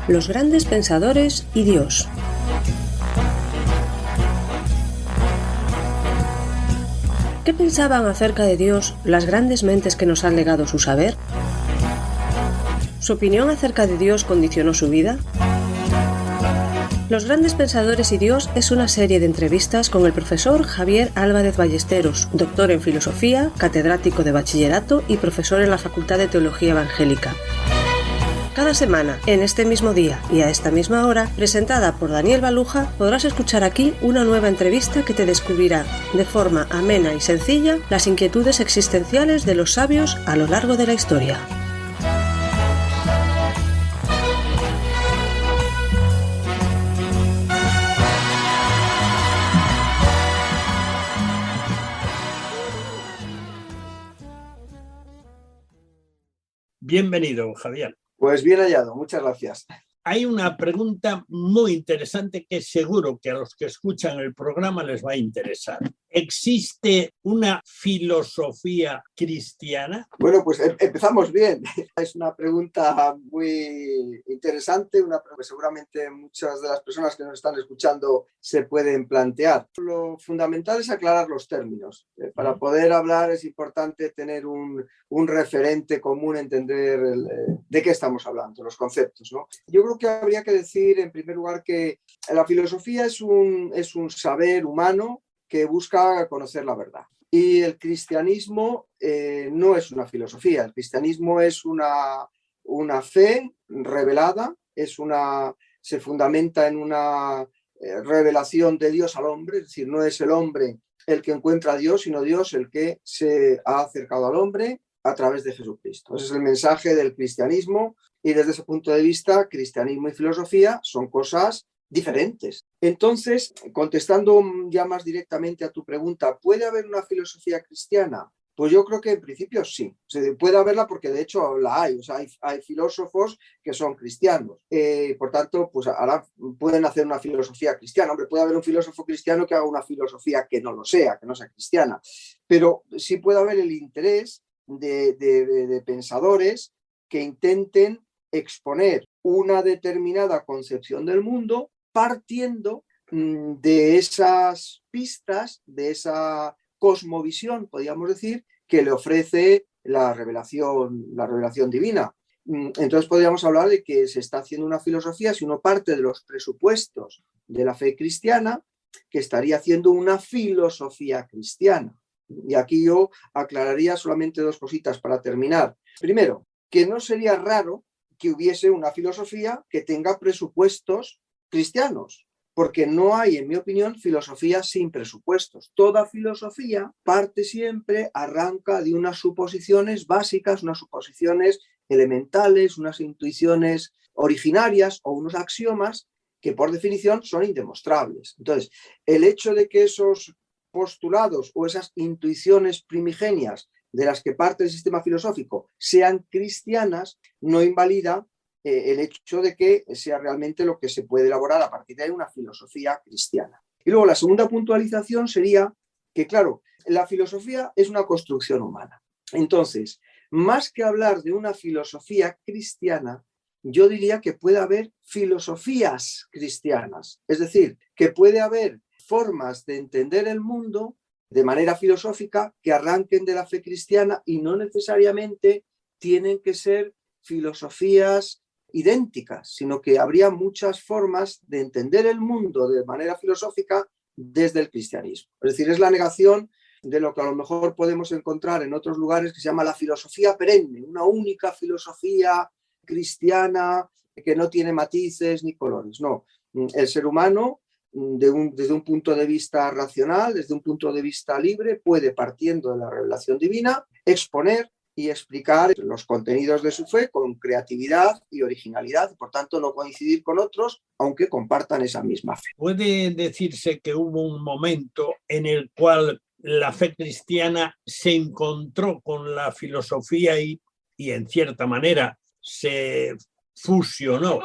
Los grandes pensadores y Dios. ¿Qué pensaban acerca de Dios las grandes mentes que nos han legado su saber? ¿Su opinión acerca de Dios condicionó su vida? Los grandes pensadores y Dios es una serie de entrevistas con el profesor Javier Álvarez Ballesteros, doctor en filosofía, catedrático de bachillerato y profesor en la Facultad de Teología Evangélica. Cada semana, en este mismo día y a esta misma hora, presentada por Daniel Baluja, podrás escuchar aquí una nueva entrevista que te descubrirá, de forma amena y sencilla, las inquietudes existenciales de los sabios a lo largo de la historia. Bienvenido, Javier. Pues bien hallado, muchas gracias. Hay una pregunta muy interesante que seguro que a los que escuchan el programa les va a interesar. ¿Existe una filosofía cristiana? Bueno, pues empezamos bien. Es una pregunta muy interesante, una pregunta que seguramente muchas de las personas que nos están escuchando se pueden plantear. Lo fundamental es aclarar los términos. Para poder hablar es importante tener un referente común, entender de qué estamos hablando, los conceptos, ¿no? Yo creo que habría que decir, en primer lugar, que la filosofía es un saber humano que busca conocer la verdad. Y el cristianismo no es una filosofía, el cristianismo es una fe revelada, se fundamenta en una revelación de Dios al hombre, es decir, no es el hombre el que encuentra a Dios, sino Dios el que se ha acercado al hombre a través de Jesucristo. Ese es el mensaje del cristianismo y desde ese punto de vista, cristianismo y filosofía son cosas diferentes. Entonces, contestando ya más directamente a tu pregunta, ¿puede haber una filosofía cristiana? Pues yo creo que en principio sí. O sea, puede haberla porque de hecho la hay. O sea, hay filósofos que son cristianos. Por tanto, pues ahora pueden hacer una filosofía cristiana. Hombre, puede haber un filósofo cristiano que haga una filosofía que no lo sea, que no sea cristiana. Pero sí puede haber el interés de pensadores que intenten exponer una determinada concepción del mundo partiendo de esas pistas, de esa cosmovisión, podríamos decir, que le ofrece la revelación divina. Entonces podríamos hablar de que se está haciendo una filosofía si uno parte de los presupuestos de la fe cristiana, que estaría haciendo una filosofía cristiana. Y aquí yo aclararía solamente dos cositas para terminar. Primero, que no sería raro que hubiese una filosofía que tenga presupuestos cristianos, porque no hay, en mi opinión, filosofía sin presupuestos. Toda filosofía parte siempre, arranca de unas suposiciones básicas, unas suposiciones elementales, unas intuiciones originarias o unos axiomas que por definición son indemostrables. Entonces, el hecho de que esos postulados o esas intuiciones primigenias de las que parte el sistema filosófico sean cristianas no invalida el hecho de que sea realmente lo que se puede elaborar a partir de ahí una filosofía cristiana. Y luego la segunda puntualización sería que, claro, la filosofía es una construcción humana. Entonces, más que hablar de una filosofía cristiana, yo diría que puede haber filosofías cristianas. Es decir, que puede haber formas de entender el mundo de manera filosófica que arranquen de la fe cristiana y no necesariamente tienen que ser filosofías idénticas, sino que habría muchas formas de entender el mundo de manera filosófica desde el cristianismo. Es decir, es la negación de lo que a lo mejor podemos encontrar en otros lugares que se llama la filosofía perenne, una única filosofía cristiana que no tiene matices ni colores. No, el ser humano desde un punto de vista racional, desde un punto de vista libre, puede, partiendo de la revelación divina, exponer y explicar los contenidos de su fe con creatividad y originalidad, y por tanto no coincidir con otros, aunque compartan esa misma fe. ¿Puede decirse que hubo un momento en el cual la fe cristiana se encontró con la filosofía y en cierta manera se fusionó?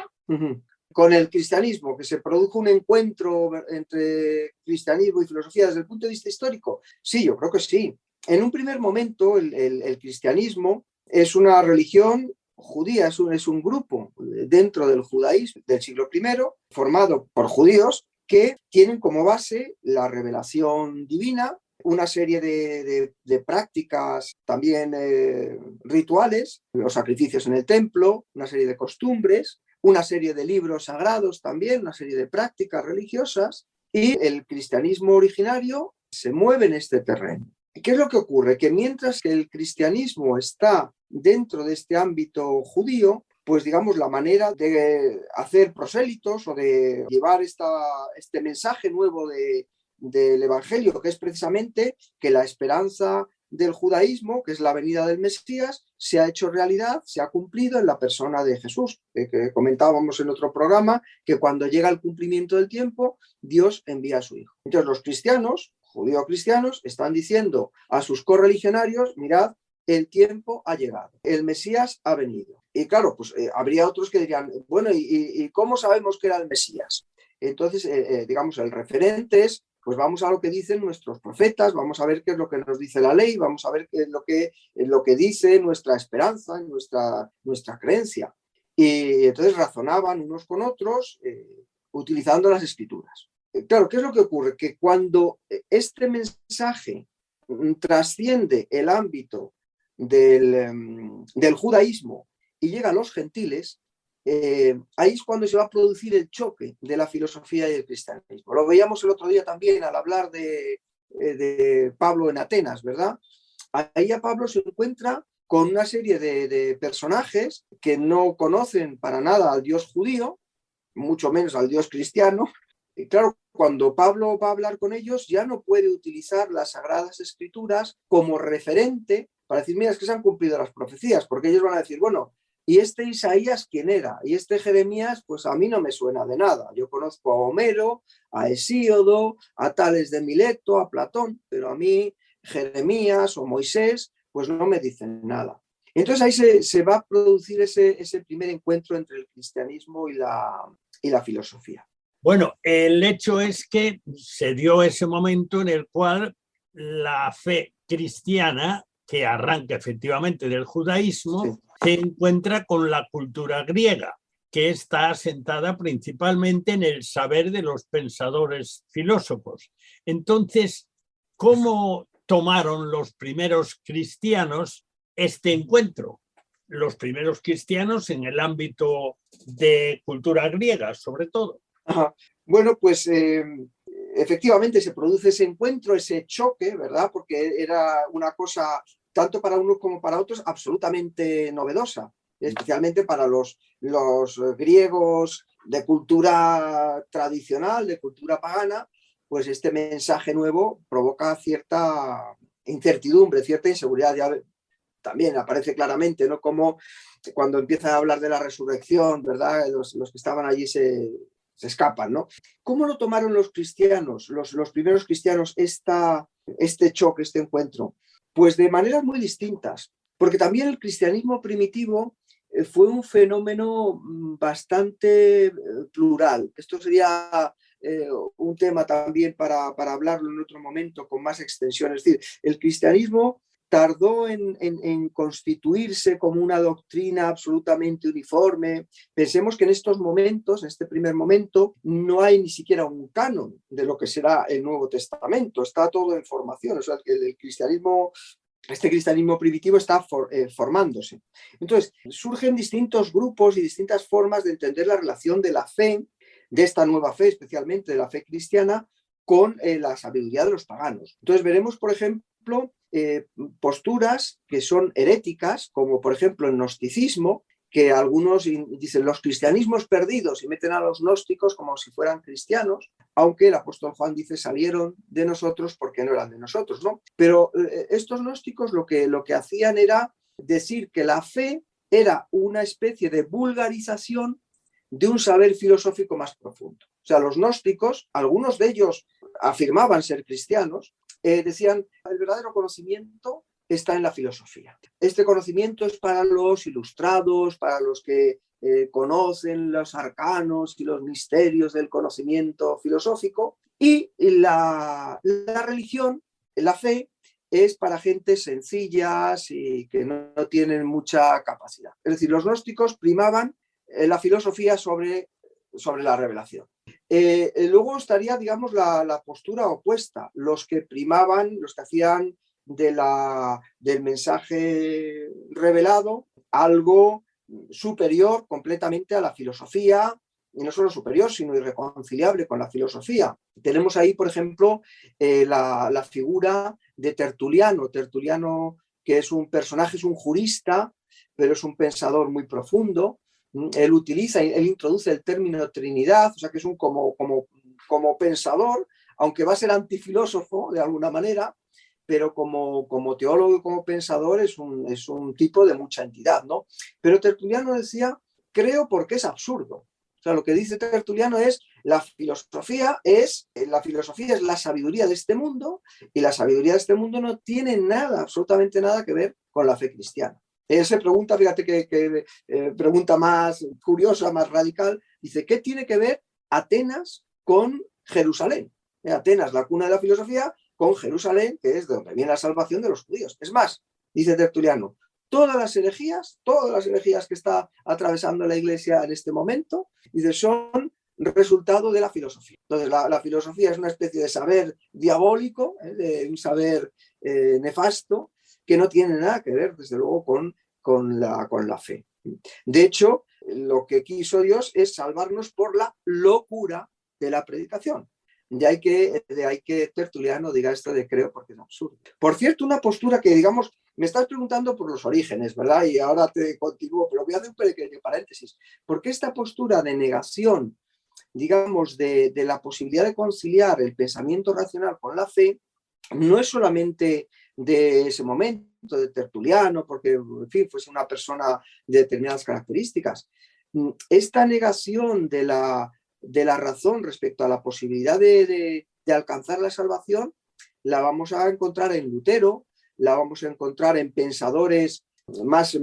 Con el cristianismo, que se produjo un encuentro entre cristianismo y filosofía desde el punto de vista histórico? Sí, yo creo que sí. En un primer momento el cristianismo es una religión judía es un grupo dentro del judaísmo del siglo I, formado por judíos que tienen como base la revelación divina, una serie de prácticas también rituales, los sacrificios en el templo, una serie de costumbres, una serie de libros sagrados también, una serie de prácticas religiosas, y el cristianismo originario se mueve en este terreno. ¿Qué es lo que ocurre? Que mientras que el cristianismo está dentro de este ámbito judío, pues digamos la manera de hacer prosélitos o de llevar este mensaje nuevo del Evangelio, que es precisamente que la esperanza del judaísmo, que es la venida del Mesías, se ha hecho realidad, se ha cumplido en la persona de Jesús, que comentábamos en otro programa, que cuando llega el cumplimiento del tiempo, Dios envía a su Hijo. Entonces los cristianos, judío-cristianos, están diciendo a sus correligionarios, mirad, el tiempo ha llegado, el Mesías ha venido. Y claro, pues habría otros que dirían, bueno, ¿y cómo sabemos que era el Mesías? Entonces, digamos, el referente es, pues vamos a lo que dicen nuestros profetas, vamos a ver qué es lo que nos dice la ley, vamos a ver qué es lo que dice nuestra esperanza, nuestra creencia. Y entonces razonaban unos con otros utilizando las escrituras. Claro, ¿qué es lo que ocurre? Que cuando este mensaje trasciende el ámbito del judaísmo y llega a los gentiles, ahí es cuando se va a producir el choque de la filosofía y el cristianismo. Lo veíamos el otro día también al hablar de Pablo en Atenas, ¿verdad? Ahí a Pablo se encuentra con una serie de personajes que no conocen para nada al Dios judío, mucho menos al Dios cristiano. Y claro, cuando Pablo va a hablar con ellos, ya no puede utilizar las Sagradas Escrituras como referente para decir, mira, es que se han cumplido las profecías, porque ellos van a decir, bueno, ¿y este Isaías quién era? Y este Jeremías, pues a mí no me suena de nada. Yo conozco a Homero, a Hesíodo, a Tales de Mileto, a Platón, pero a mí Jeremías o Moisés, pues no me dicen nada. Entonces ahí se va a producir ese primer encuentro entre el cristianismo y la filosofía. Bueno, el hecho es que se dio ese momento en el cual la fe cristiana, que arranca efectivamente del judaísmo, sí, se encuentra con la cultura griega, que está asentada principalmente en el saber de los pensadores filósofos. Entonces, ¿cómo tomaron los primeros cristianos este encuentro? Los primeros cristianos en el ámbito de cultura griega, sobre todo. Ajá. Bueno, pues efectivamente se produce ese encuentro, ese choque, ¿verdad? Porque era una cosa, tanto para unos como para otros, absolutamente novedosa, especialmente para los griegos de cultura tradicional, de cultura pagana, pues este mensaje nuevo provoca cierta incertidumbre, cierta inseguridad. Ya también aparece claramente, ¿no? Como cuando empiezan a hablar de la resurrección, ¿verdad? Los que estaban allí se escapan, ¿no? ¿Cómo lo tomaron los cristianos, los primeros cristianos, este choque, este encuentro? Pues de maneras muy distintas, porque también el cristianismo primitivo fue un fenómeno bastante plural. Esto sería un tema también para hablarlo en otro momento con más extensión. Es decir, el cristianismo tardó en constituirse como una doctrina absolutamente uniforme. Pensemos que en estos momentos, en este primer momento, no hay ni siquiera un canon de lo que será el Nuevo Testamento. Está todo en formación. O sea, el cristianismo, este cristianismo primitivo está formándose. Entonces, surgen distintos grupos y distintas formas de entender la relación de la fe, de esta nueva fe, especialmente de la fe cristiana, con la sabiduría de los paganos. Entonces, veremos, por ejemplo, posturas que son heréticas, como por ejemplo el gnosticismo, que algunos dicen los cristianismos perdidos y meten a los gnósticos como si fueran cristianos, aunque el apóstol Juan dice salieron de nosotros porque no eran de nosotros, ¿no? Pero estos gnósticos lo que hacían era decir que la fe era una especie de vulgarización de un saber filosófico más profundo. O sea, los gnósticos, algunos de ellos afirmaban ser cristianos, decían, el verdadero conocimiento está en la filosofía. Este conocimiento es para los ilustrados, para los que conocen los arcanos y los misterios del conocimiento filosófico, y la religión, la fe, es para gente sencillas y que no tienen mucha capacidad. Es decir, los gnósticos primaban la filosofía sobre la revelación. Luego estaría, digamos, la postura opuesta, los que primaban, los que hacían del mensaje revelado algo superior completamente a la filosofía, y no solo superior, sino irreconciliable con la filosofía. Tenemos ahí, por ejemplo, la figura de Tertuliano. Tertuliano, que es un personaje, es un jurista, pero es un pensador muy profundo. Él introduce el término Trinidad, o sea que es un como pensador, aunque va a ser antifilósofo de alguna manera, pero como teólogo y como pensador es un tipo de mucha entidad, ¿no? Pero Tertuliano decía, creo porque es absurdo. O sea, lo que dice Tertuliano es la filosofía es la sabiduría de este mundo, y la sabiduría de este mundo no tiene nada, absolutamente nada que ver con la fe cristiana. Él se pregunta, fíjate que pregunta más curiosa, más radical, dice, ¿qué tiene que ver Atenas con Jerusalén? Atenas, la cuna de la filosofía, con Jerusalén, que es de donde viene la salvación de los judíos. Es más, dice Tertuliano, todas las herejías que está atravesando la Iglesia en este momento, dice, son resultado de la filosofía. Entonces, la filosofía es una especie de saber diabólico, de un saber nefasto, que no tiene nada que ver, desde luego, con la fe. De hecho, lo que quiso Dios es salvarnos por la locura de la predicación. De ahí que Tertuliano diga esto de creo porque es absurdo. Por cierto, una postura que, digamos, me estás preguntando por los orígenes, ¿verdad? Y ahora te continúo, pero voy a hacer un pequeño paréntesis. Porque esta postura de negación, digamos, de la posibilidad de conciliar el pensamiento racional con la fe, no es solamente de ese momento, de Tertuliano, porque, en fin, fuese una persona de determinadas características. Esta negación de la razón respecto a la posibilidad de alcanzar la salvación, la vamos a encontrar en Lutero, la vamos a encontrar en pensadores más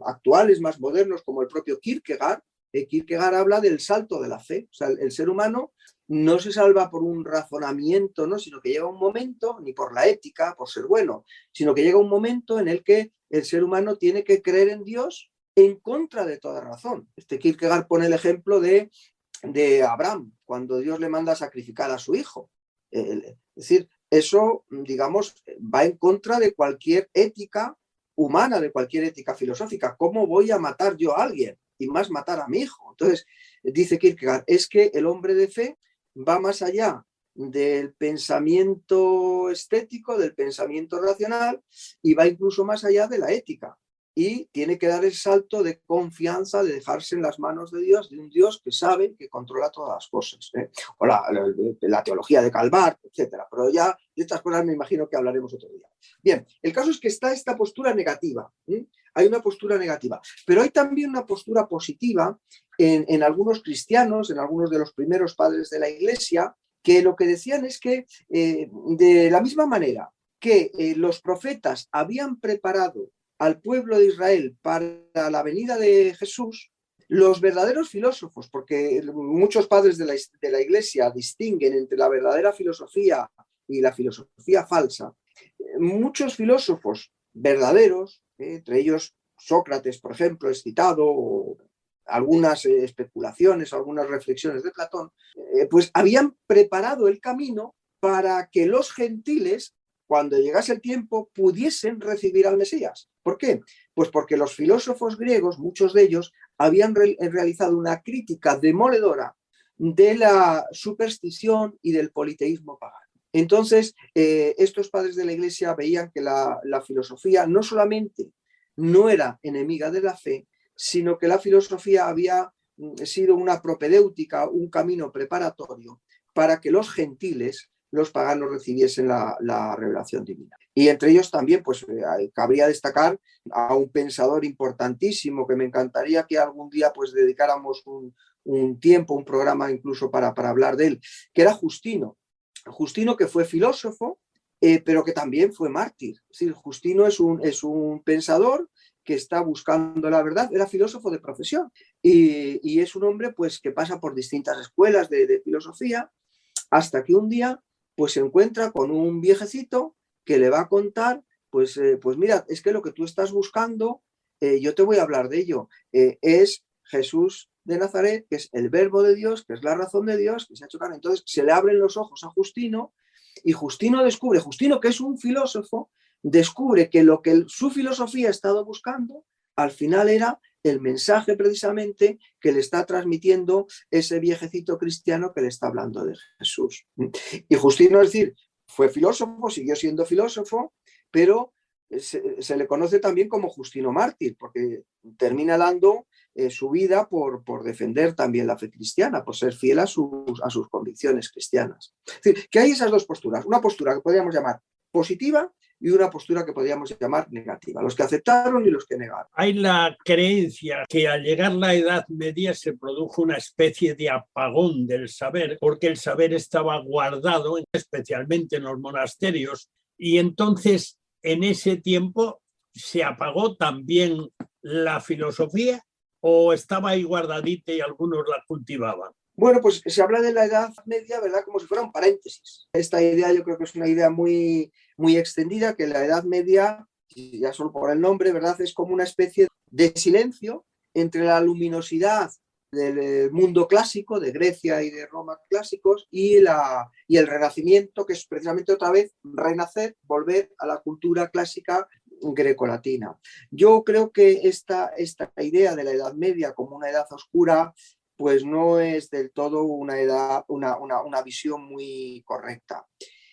actuales, más modernos, como el propio Kierkegaard. Kierkegaard habla del salto de la fe. O sea, el ser humano no se salva por un razonamiento, ¿no? Sino que llega un momento, ni por la ética, por ser bueno, sino que llega un momento en el que el ser humano tiene que creer en Dios en contra de toda razón. Kierkegaard pone el ejemplo de Abraham, cuando Dios le manda a sacrificar a su hijo. Es decir, eso, digamos, va en contra de cualquier ética humana, de cualquier ética filosófica. ¿Cómo voy a matar yo a alguien? Y más matar a mi hijo. Entonces, dice Kierkegaard, es que el hombre de fe va más allá del pensamiento estético, del pensamiento racional, y va incluso más allá de la ética. Y tiene que dar el salto de confianza, de dejarse en las manos de Dios, de un Dios que sabe, que controla todas las cosas. O la teología de Calvart, etcétera. Pero ya de estas cosas me imagino que hablaremos otro día. Bien, el caso es que está esta postura negativa. Hay una postura negativa. Pero hay también una postura positiva en algunos cristianos, en algunos de los primeros padres de la Iglesia, que lo que decían es que de la misma manera que los profetas habían preparado al pueblo de Israel para la venida de Jesús, los verdaderos filósofos, porque muchos padres de la Iglesia distinguen entre la verdadera filosofía y la filosofía falsa, muchos filósofos verdaderos, entre ellos Sócrates, por ejemplo, es citado, o algunas especulaciones, algunas reflexiones de Platón, pues habían preparado el camino para que los gentiles, cuando llegase el tiempo, pudiesen recibir al Mesías. ¿Por qué? Pues porque los filósofos griegos, muchos de ellos, habían realizado una crítica demoledora de la superstición y del politeísmo pagano. Entonces, estos padres de la Iglesia veían que la filosofía no solamente no era enemiga de la fe, sino que la filosofía había sido una propedéutica, un camino preparatorio para que los gentiles, los paganos, recibiesen la revelación divina. Y entre ellos también, pues, cabría destacar a un pensador importantísimo que me encantaría que algún día pues dedicáramos un tiempo, un programa incluso para hablar de él, que era Justino. Justino, que fue filósofo, pero que también fue mártir. Es decir, Justino es un pensador que está buscando la verdad, era filósofo de profesión y es un hombre pues que pasa por distintas escuelas de filosofía hasta que un día pues se encuentra con un viejecito que le va a contar, pues mira, es que lo que tú estás buscando, yo te voy a hablar de ello, es Jesús de Nazaret, que es el verbo de Dios, que es la razón de Dios, que se ha hecho carne. Entonces se le abren los ojos a Justino y Justino descubre, Justino que es un filósofo, descubre que lo que su filosofía ha estado buscando, al final era el mensaje precisamente que le está transmitiendo ese viejecito cristiano que le está hablando de Jesús. Y Justino, es decir, fue filósofo, siguió siendo filósofo, pero se le conoce también como Justino mártir, porque termina dando su vida por defender también la fe cristiana, por ser fiel a sus convicciones cristianas. Es decir, que hay esas dos posturas, una postura que podríamos llamar positiva y una postura que podríamos llamar negativa, los que aceptaron y los que negaron. Hay la creencia que al llegar la Edad Media se produjo una especie de apagón del saber, porque el saber estaba guardado, especialmente en los monasterios, y entonces en ese tiempo se apagó también la filosofía, o estaba ahí guardadita y algunos la cultivaban. Bueno, pues se habla de la Edad Media, ¿verdad? Como si fuera un paréntesis. Esta idea yo creo que es una idea muy, muy extendida, que la Edad Media, ya solo por el nombre, ¿verdad? Es como una especie de silencio entre la luminosidad del mundo clásico, de Grecia y de Roma clásicos, y el Renacimiento, que es precisamente otra vez renacer, volver a la cultura clásica grecolatina. Yo creo que esta idea de la Edad Media como una edad oscura, pues no es del todo una visión muy correcta.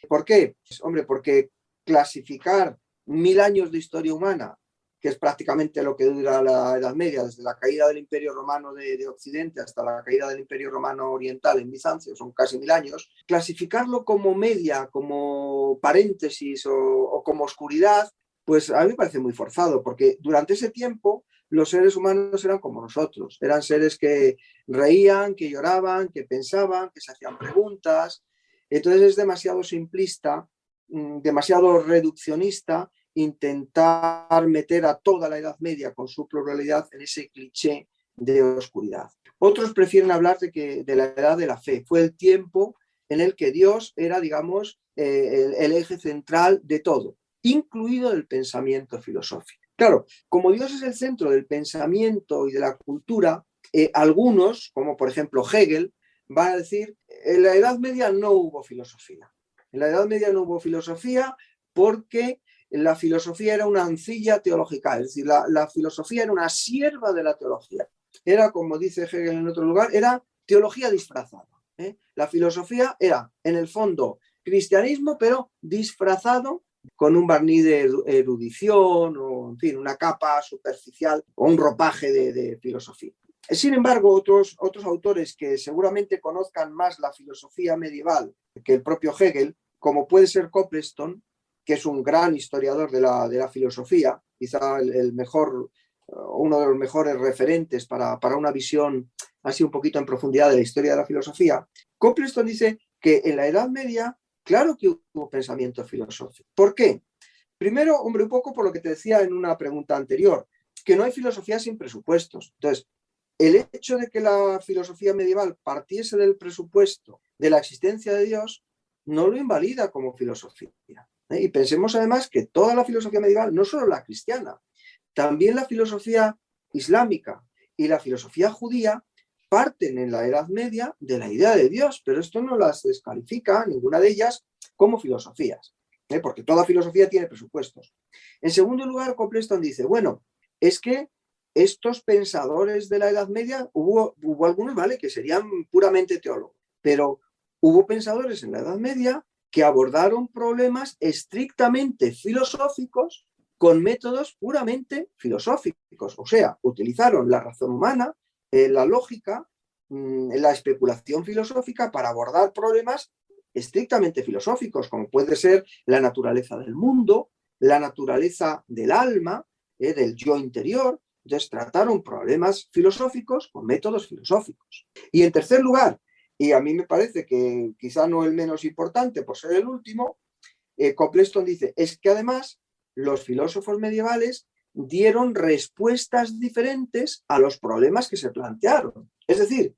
¿Por qué? Pues, hombre, porque clasificar 1000 años de historia humana, que es prácticamente lo que dura la Edad Media, desde la caída del Imperio Romano de Occidente hasta la caída del Imperio Romano Oriental en Bizancio, son casi 1000 años, clasificarlo como media, como paréntesis o como oscuridad, pues a mí me parece muy forzado, porque durante ese tiempo los seres humanos eran como nosotros, eran seres que reían, que lloraban, que pensaban, que se hacían preguntas. Entonces es demasiado simplista, demasiado reduccionista intentar meter a toda la Edad Media con su pluralidad en ese cliché de oscuridad. Otros prefieren hablar de la edad de la fe. Fue el tiempo en el que Dios era, digamos, el eje central de todo, incluido el pensamiento filosófico. Claro, como Dios es el centro del pensamiento y de la cultura, algunos, como por ejemplo Hegel, van a decir, en la Edad Media no hubo filosofía. En la Edad Media no hubo filosofía porque la filosofía era una ancilla teológica, es decir, la filosofía era una sierva de la teología. Era, como dice Hegel en otro lugar, era teología disfrazada. La filosofía era, en el fondo, cristianismo, pero disfrazado con un barniz de erudición o, en fin, una capa superficial o un ropaje de filosofía. Sin embargo, otros autores que seguramente conozcan más la filosofía medieval que el propio Hegel, como puede ser Copleston, que es un gran historiador de la filosofía, quizá el mejor, uno de los mejores referentes para una visión así un poquito en profundidad de la historia de la filosofía. Copleston dice que en la Edad Media, claro que hubo pensamiento filosófico. ¿Por qué? Primero, hombre, un poco por lo que te decía en una pregunta anterior, que no hay filosofía sin presupuestos. Entonces, el hecho de que la filosofía medieval partiese del presupuesto de la existencia de Dios no lo invalida como filosofía. Y pensemos además que toda la filosofía medieval, no solo la cristiana, también la filosofía islámica y la filosofía judía parten en la Edad Media de la idea de Dios, pero esto no las descalifica, ninguna de ellas, como filosofías, porque toda filosofía tiene presupuestos. En segundo lugar, Copleston dice, bueno, es que estos pensadores de la Edad Media, hubo algunos, ¿vale?, que serían puramente teólogos, pero hubo pensadores en la Edad Media que abordaron problemas estrictamente filosóficos con métodos puramente filosóficos, o sea, utilizaron la razón humana, la lógica, la especulación filosófica para abordar problemas estrictamente filosóficos, como puede ser la naturaleza del mundo, la naturaleza del alma, del yo interior. Entonces trataron problemas filosóficos con métodos filosóficos. Y en tercer lugar, y a mí me parece que quizá no el menos importante por ser el último, Copleston dice, es que además los filósofos medievales dieron respuestas diferentes a los problemas que se plantearon. Es decir,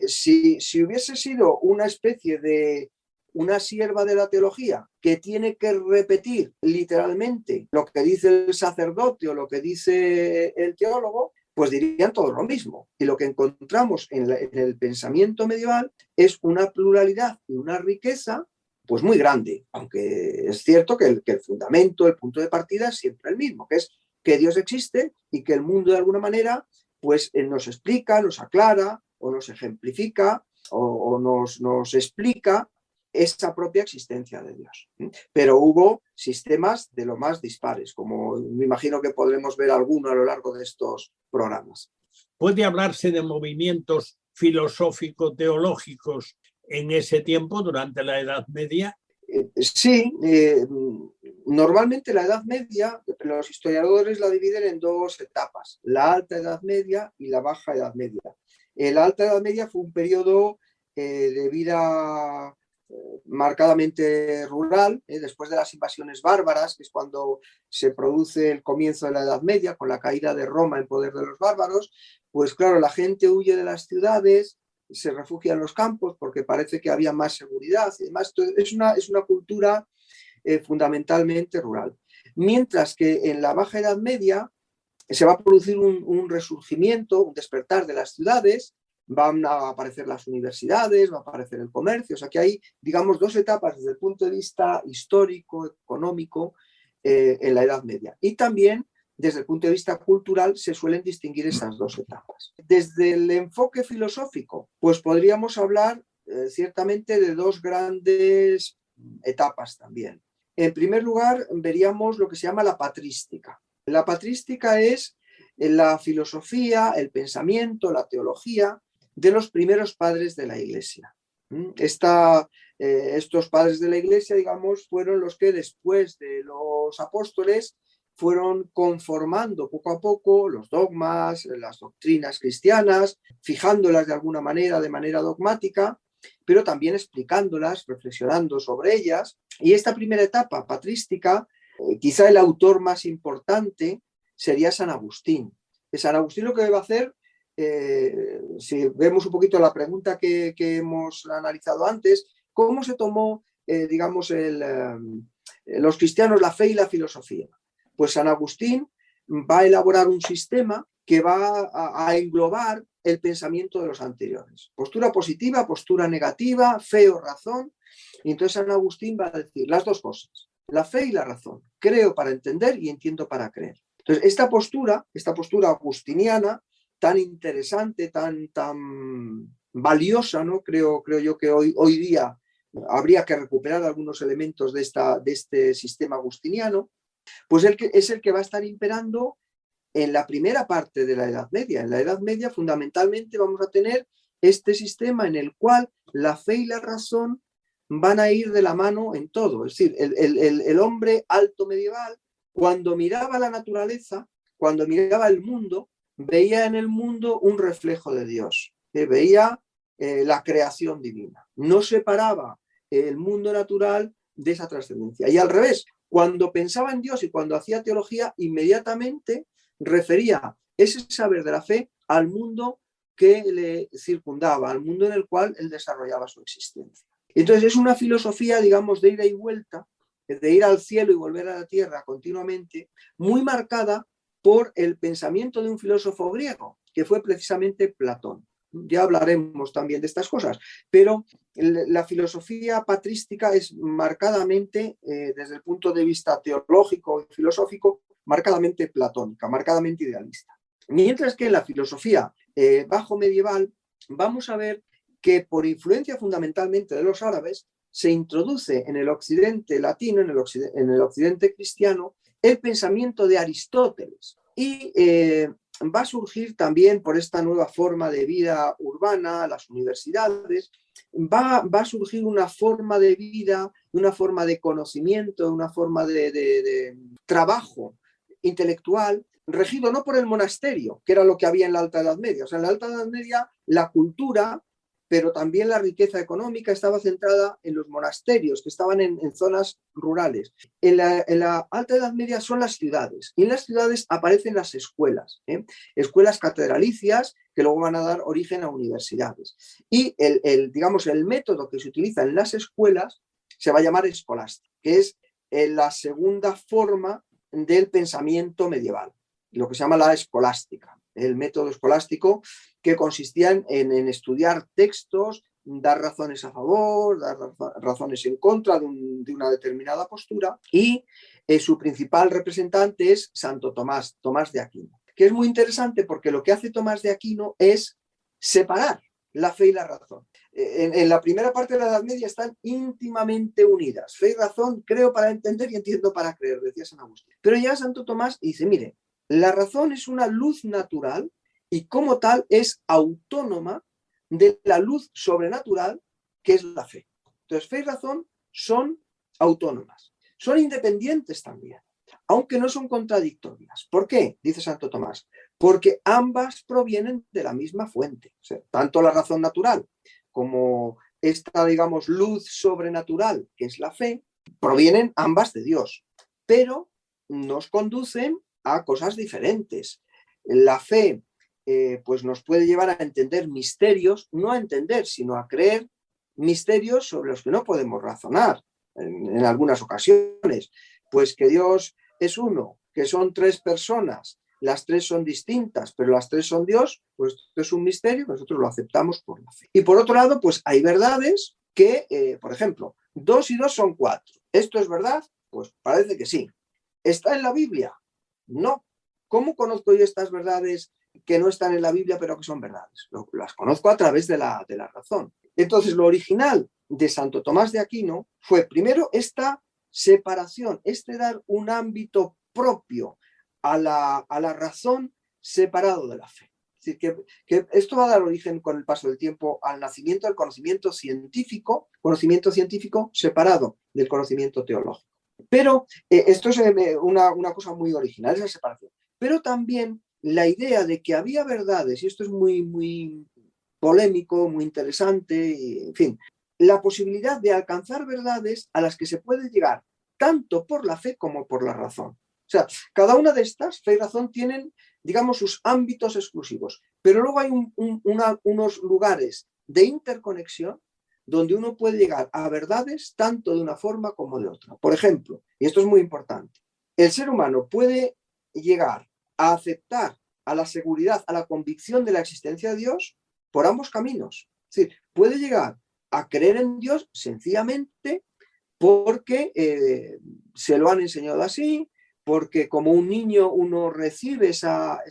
si hubiese sido una especie de una sierva de la teología que tiene que repetir literalmente lo que dice el sacerdote o lo que dice el teólogo, pues dirían todo lo mismo. Y lo que encontramos en el pensamiento medieval es una pluralidad y una riqueza pues muy grande, aunque es cierto que el fundamento, el punto de partida es siempre el mismo, que es que Dios existe y que el mundo de alguna manera pues nos explica, nos aclara o nos ejemplifica o nos explica esa propia existencia de Dios. Pero hubo sistemas de lo más dispares, como me imagino que podremos ver alguno a lo largo de estos programas. ¿Puede hablarse de movimientos filosófico-teológicos en ese tiempo, durante la Edad Media? Sí, normalmente la Edad Media, los historiadores la dividen en dos etapas, la Alta Edad Media y la Baja Edad Media. La Alta Edad Media fue un periodo de vida marcadamente rural, después de las invasiones bárbaras, que es cuando se produce el comienzo de la Edad Media, con la caída de Roma en poder de los bárbaros, pues claro, la gente huye de las ciudades, se refugia en los campos porque parece que había más seguridad y demás. Es una cultura fundamentalmente rural. Mientras que en la Baja Edad Media se va a producir un resurgimiento, un despertar de las ciudades, van a aparecer las universidades, va a aparecer el comercio, o sea que hay, digamos, dos etapas desde el punto de vista histórico, económico, en la Edad Media. Y también desde el punto de vista cultural se suelen distinguir esas dos etapas. Desde el enfoque filosófico, pues podríamos hablar ciertamente de dos grandes etapas también. En primer lugar, veríamos lo que se llama la patrística. La patrística es la filosofía, el pensamiento, la teología de los primeros padres de la Iglesia. Estos padres de la Iglesia, digamos, fueron los que después de los apóstoles fueron conformando poco a poco los dogmas, las doctrinas cristianas, fijándolas de alguna manera, de manera dogmática, pero también explicándolas, reflexionando sobre ellas. Y esta primera etapa patrística, quizá el autor más importante sería San Agustín. San Agustín lo que va a hacer, si vemos un poquito la pregunta que hemos analizado antes, ¿cómo se tomó, digamos, los cristianos la fe y la filosofía? Pues San Agustín va a elaborar un sistema que va a englobar el pensamiento de los anteriores. Postura positiva, postura negativa, fe o razón. Y entonces San Agustín va a decir las dos cosas, la fe y la razón. Creo para entender y entiendo para creer. Entonces esta postura agustiniana, tan interesante, tan valiosa, ¿no? Creo yo que hoy día habría que recuperar algunos elementos de este sistema agustiniano, pues es el que va a estar imperando en la primera parte de la Edad Media. En la Edad Media, fundamentalmente, vamos a tener este sistema en el cual la fe y la razón van a ir de la mano en todo. Es decir, el hombre alto medieval, cuando miraba la naturaleza, cuando miraba el mundo, veía en el mundo un reflejo de Dios, veía la creación divina. No separaba el mundo natural de esa trascendencia. Y al revés, cuando pensaba en Dios y cuando hacía teología, inmediatamente refería ese saber de la fe al mundo que le circundaba, al mundo en el cual él desarrollaba su existencia. Entonces es una filosofía, digamos, de ida y vuelta, de ir al cielo y volver a la tierra continuamente, muy marcada por el pensamiento de un filósofo griego, que fue precisamente Platón. Ya hablaremos también de estas cosas, pero la filosofía patrística es marcadamente, desde el punto de vista teológico y filosófico, marcadamente platónica, marcadamente idealista. Mientras que en la filosofía bajo medieval vamos a ver que por influencia fundamentalmente de los árabes se introduce en el occidente latino, en el occidente cristiano, el pensamiento de Aristóteles y va a surgir también por esta nueva forma de vida urbana, las universidades, va a surgir una forma de vida, una forma de conocimiento, una forma de trabajo intelectual, regido no por el monasterio, que era lo que había en la Alta Edad Media. O sea, en la Alta Edad Media la cultura, pero también la riqueza económica estaba centrada en los monasterios que estaban en zonas rurales. En la Alta Edad Media son las ciudades, y en las ciudades aparecen las escuelas, escuelas catedralicias que luego van a dar origen a universidades. Y digamos, el método que se utiliza en las escuelas se va a llamar escolástica, que es la segunda forma del pensamiento medieval, lo que se llama la escolástica, el método escolástico, que consistía en estudiar textos, dar razones a favor, dar razones en contra de una determinada postura, y su principal representante es Santo Tomás, Tomás de Aquino, que es muy interesante porque lo que hace Tomás de Aquino es separar la fe y la razón. En la primera parte de la Edad Media están íntimamente unidas. Fe y razón, creo para entender y entiendo para creer, decía San Agustín. Pero llega Santo Tomás y dice, mire, la razón es una luz natural y como tal es autónoma de la luz sobrenatural que es la fe. Entonces, fe y razón son autónomas, son independientes también, aunque no son contradictorias. ¿Por qué? Dice Santo Tomás. Porque ambas provienen de la misma fuente. O sea, tanto la razón natural como esta, digamos, luz sobrenatural, que es la fe, provienen ambas de Dios, pero nos conducen a cosas diferentes. La fe pues nos puede llevar a entender misterios, no a entender, sino a creer misterios sobre los que no podemos razonar en algunas ocasiones. Pues que Dios es uno, que son tres personas, las tres son distintas, pero las tres son Dios, pues esto es un misterio, nosotros lo aceptamos por la fe. Y por otro lado, pues hay verdades que, por ejemplo, 2 y 2 son 4. ¿Esto es verdad? Pues parece que sí. ¿Está en la Biblia? No. ¿Cómo conozco yo estas verdades que no están en la Biblia pero que son verdades? Las conozco a través de la razón. Entonces, lo original de Santo Tomás de Aquino fue primero esta separación, dar un ámbito propio a la razón separado de la fe. Es decir, que esto va a dar origen con el paso del tiempo al nacimiento del conocimiento científico separado del conocimiento teológico. Pero esto es una cosa muy original, esa separación. Pero también la idea de que había verdades, y esto es muy, muy polémico, muy interesante, y, en fin, la posibilidad de alcanzar verdades a las que se puede llegar tanto por la fe como por la razón. O sea, cada una de estas, fe y razón, tienen, digamos, sus ámbitos exclusivos, pero luego hay unos lugares de interconexión donde uno puede llegar a verdades tanto de una forma como de otra. Por ejemplo, y esto es muy importante, el ser humano puede llegar a aceptar a la seguridad, a la convicción de la existencia de Dios por ambos caminos. Es decir, puede llegar a creer en Dios sencillamente porque se lo han enseñado así, porque como un niño uno recibe esa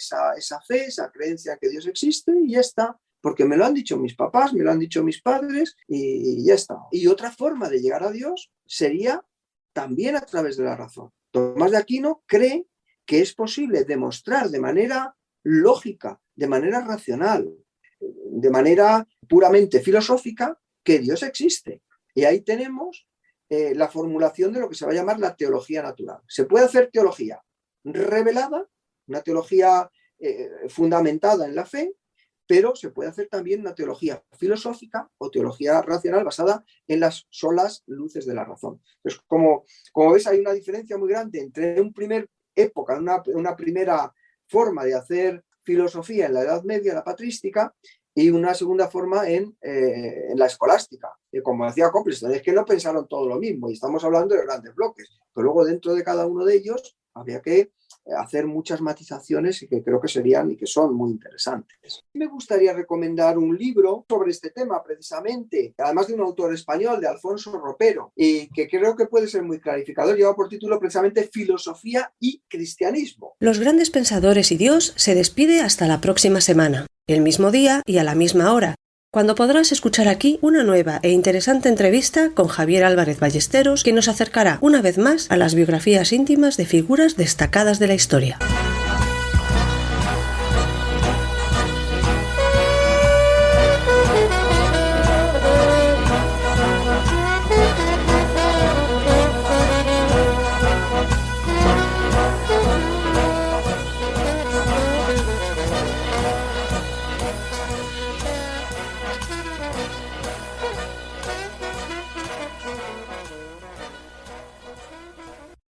fe, esa creencia que Dios existe y ya está, porque me lo han dicho mis papás, me lo han dicho mis padres y ya está. Y otra forma de llegar a Dios sería también a través de la razón. Tomás de Aquino cree que es posible demostrar de manera lógica, de manera racional, de manera puramente filosófica que Dios existe. Y ahí tenemos la formulación de lo que se va a llamar la teología natural. Se puede hacer teología revelada, una teología fundamentada en la fe, pero se puede hacer también una teología filosófica o teología racional basada en las solas luces de la razón. Entonces, como ves, hay una diferencia muy grande entre una primera forma de hacer filosofía en la Edad Media, la patrística, y una segunda forma en la escolástica. Como decía Coples, es que no pensaron todo lo mismo y estamos hablando de grandes bloques, pero luego dentro de cada uno de ellos había que hacer muchas matizaciones y que creo que serían y que son muy interesantes. Me gustaría recomendar un libro sobre este tema precisamente, además de un autor español, de Alfonso Ropero, y que creo que puede ser muy clarificador. Lleva por título precisamente Filosofía y Cristianismo. Los grandes pensadores y Dios se despide hasta la próxima semana, el mismo día y a la misma hora, cuando podrás escuchar aquí una nueva e interesante entrevista con Javier Álvarez Ballesteros, que nos acercará una vez más a las biografías íntimas de figuras destacadas de la historia.